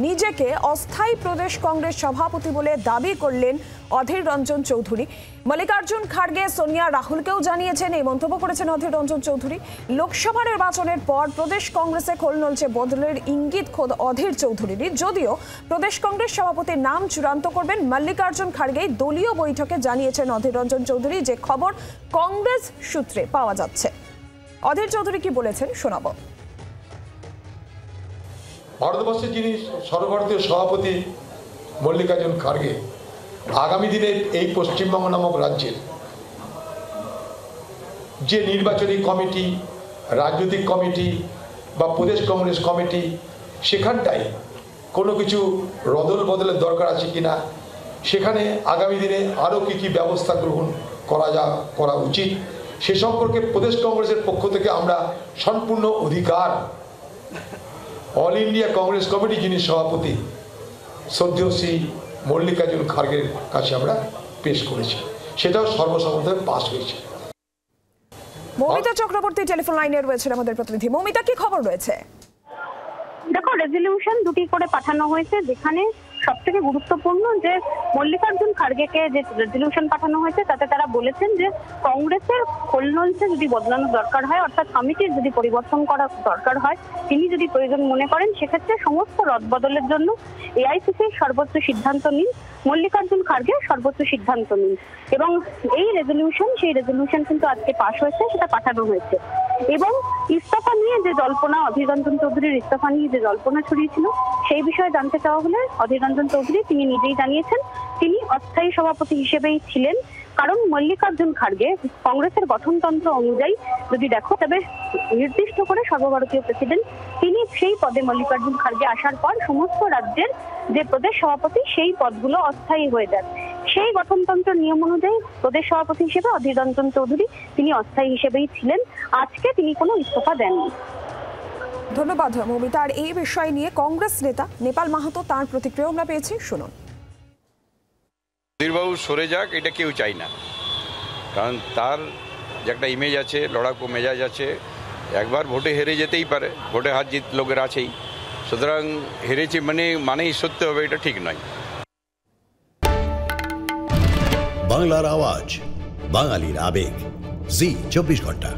নিজেকে অস্থায়ী প্রদেশ কংগ্রেস সভাপতি বলে দাবি করলেন অধীর রঞ্জন চৌধুরী। মল্লিকার্জুন খাড়গে সোনিয়া রাহুলকেও জানিয়েছেন, এই মন্তব্য করেছেন অধীর রঞ্জন চৌধুরী। লোকসভা নির্বাচনের পর প্রদেশ কংগ্রেসে খোল নলছে বদলের ইঙ্গিত খোদ অধীর চৌধুরীরই। যদিও প্রদেশ কংগ্রেস সভাপতির নাম চূড়ান্ত করবেন মল্লিকার্জুন খাড়গে, দলীয় বৈঠকে জানিয়েছেন অধীর রঞ্জন চৌধুরী, যে খবর কংগ্রেস সূত্রে পাওয়া যাচ্ছে। অধীর চৌধুরী কি বলেছেন শোনাবো। ভারতবর্ষের যিনি সর্বভারতীয় সভাপতি মল্লিকার্জুন খাড়গে আগামী দিনে এই পশ্চিমবঙ্গ নামক রাজ্যের যে নির্বাচনী কমিটি, রাজনৈতিক কমিটি বা প্রদেশ কংগ্রেস কমিটি, সেখানটায় কোনো কিছু রদল বদলের দরকার আছে কিনা, সেখানে আগামী দিনে আরও কী ব্যবস্থা গ্রহণ করা উচিত, সে সম্পর্কে প্রদেশ কংগ্রেসের পক্ষ থেকে আমরা সম্পূর্ণ অধিকার অল ইন্ডিয়া কংগ্রেস কমিটি যিনি সভাপতি শ্রদ্ধেয় শ্রী মল্লিকার্জুন খাড়গের কাছে আমরা পেশ করেছি, সেটাও সর্বসম্মতভাবে পাস হয়েছে। মৌমিতা চক্রবর্তী টেলিফোন লাইনে রয়েছেন আমাদের প্রতিনিধি। মৌমিতা, কি খবর রয়েছে? দেখো, রেজলিউশন দুটি করে পাঠানো হয়েছে, যেখানে সবথেকে গুরুত্বপূর্ণ যে মল্লিকার্জুন খাড়গেকে যে রেজলিউশন পাঠানো হয়েছে তাতে তারা বলেছেন যে কংগ্রেসের খোল নলছে যদি বদলানো দরকার হয়, অর্থাৎ কমিটির যদি পরিবর্তন করা দরকার হয়, তিনি যদি প্রয়োজন মনে করেন, সেক্ষেত্রে সমস্ত রদবদলের জন্য এআইসিসির সর্বোচ্চ সিদ্ধান্ত নিন, মল্লিকার্জুন খাড়গে সর্বোচ্চ সিদ্ধান্ত নিন। এবং এই সেই রেজলিউশন কিন্তু আজকে পাশ হয়েছে, সেটা পাঠানো হয়েছে। এবং ইস্তফা নিয়ে যে জল্পনা, অধীর রঞ্জন চৌধুরীর ইস্তফা নিয়ে যে জল্পনা ছড়িয়েছিল, সেই বিষয়ে জানতে চাওয়া হলে অধীর রঞ্জন চৌধুরী তিনি নিজেই জানিয়েছেন তিনি অস্থায়ী সভাপতি হিসেবেই ছিলেন, কারণ মল্লিকার্জুন খাড়গে কংগ্রেসের গঠনতন্ত্র অনুযায়ী যদি দেখো, তবে নির্দিষ্ট করে সর্বভারতীয় প্রেসিডেন্ট তিনি সেই পদে মল্লিকার্জুন খাড়গে আসার পর সমস্ত রাজ্যের যে প্রদেশ সভাপতি সেই পদগুলো অস্থায়ী হয়ে যায়। সেই গঠনতন্ত্র নিয়ম অনুযায়ী প্রদেশ সভাপতি হিসেবে অধীর রঞ্জন চৌধুরী তিনি অস্থায়ী হিসেবেই ছিলেন। আজকে তিনি কোনো ইস্তফা দেননি। ধন্যবাদ মৌমিতা। আর এই বিষয় নিয়ে কংগ্রেস নেতা নেপাল মাহাতো তার প্রতিক্রিয়া আমরা পেয়েছি, শুনুন। অধীরবাবু সরে যাক, এটা কেউ চাই না, কারণ তার যে একটা ইমেজ আছে, লড়াকু মেজাজ আছে, একবার ভোটে হেরে যেতেই পারে, ভোটে হার জিত লোকের আছেই, সুতরাং হেরেছে মানেই সত্যি হবে, এটা ঠিক নয়। বাংলার আওয়াজ, বাঙালির আবেগ, জি 24 ঘন্টা।